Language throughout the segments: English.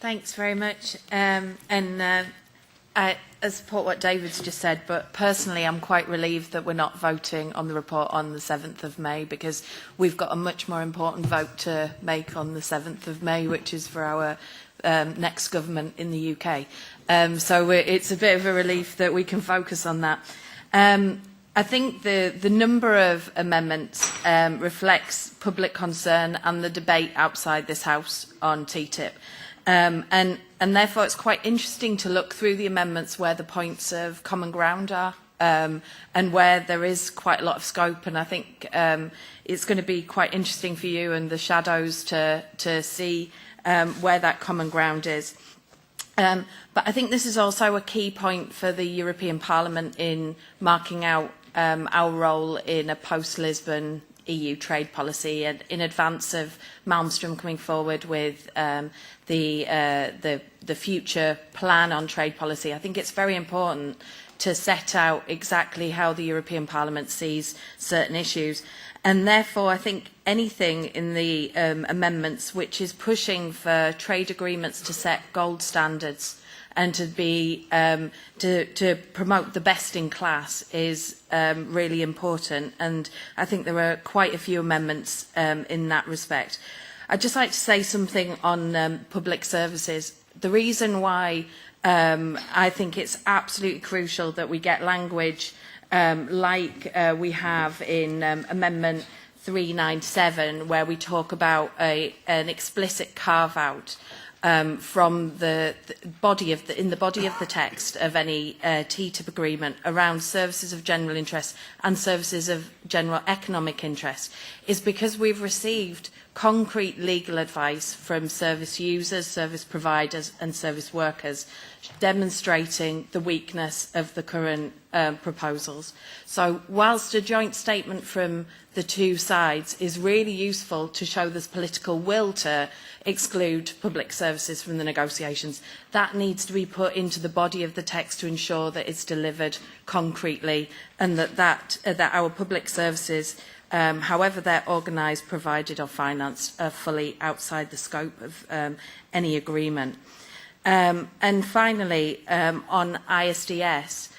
Thanks very much. I support what David's just said, but personally I'm quite relieved that we're not voting on the report on the 7th of May, because we've got a much more important vote to make on the 7th of May, which is for our next government in the UK. So it's a bit of a relief that we can focus on that. I think the number of amendments reflects public concern and the debate outside this House on TTIP. And therefore it's quite interesting to look through the amendments where the points of common ground are, and where there is quite a lot of scope. And I think it's going to be quite interesting for you and the shadows to see where that common ground is. But I think this is also a key point for the European Parliament in marking out our role in a post-Lisbon EU trade policy, and in advance of Malmström coming forward with the future plan on trade policy. I think it's very important to set out exactly how the European Parliament sees certain issues. And therefore, I think anything in the amendments which is pushing for trade agreements to set gold standards and to be to promote the best in class is really important. And I think there are quite a few amendments in that respect. I'd just like to say something on public services. The reason why I think it's absolutely crucial that we get language like we have in Amendment 397, where we talk about an explicit carve-out from the body of the text of any TTIP agreement around services of general interest and services of general economic interest, is because we've received concrete legal advice from service users, service providers and service workers demonstrating the weakness of the current proposals. So whilst a joint statement from the two sides is really useful to show there's political will to exclude public services from the negotiations, that needs to be put into the body of the text to ensure that it's delivered concretely, and that our public services, however they're organised, provided or financed, are fully outside the scope of any agreement. And finally, on ISDS,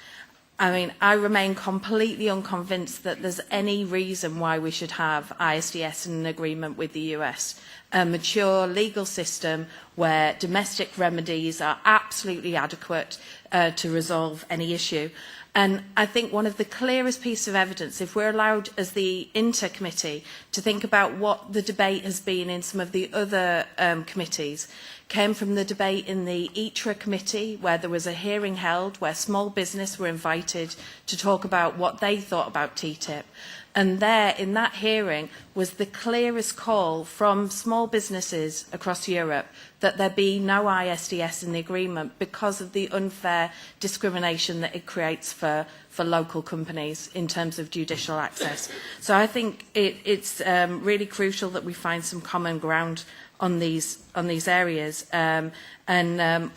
I mean, I remain completely unconvinced that there's any reason why we should have ISDS in an agreement with the US. A mature legal system where domestic remedies are absolutely adequate to resolve any issue. And I think one of the clearest pieces of evidence, if we're allowed as the INTA committee to think about what the debate has been in some of the other committees, came from the debate in the ITRA committee, where there was a hearing held where small business were invited to talk about what they thought about TTIP. And there, in that hearing, was the clearest call from small businesses across Europe that there be no ISDS in the agreement because of the unfair discrimination that it creates for local companies in terms of judicial access. So I think it's really crucial that we find some common ground on these areas.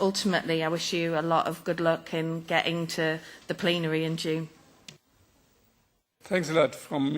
Ultimately, I wish you a lot of good luck in getting to the plenary in June. Thanks a lot from me.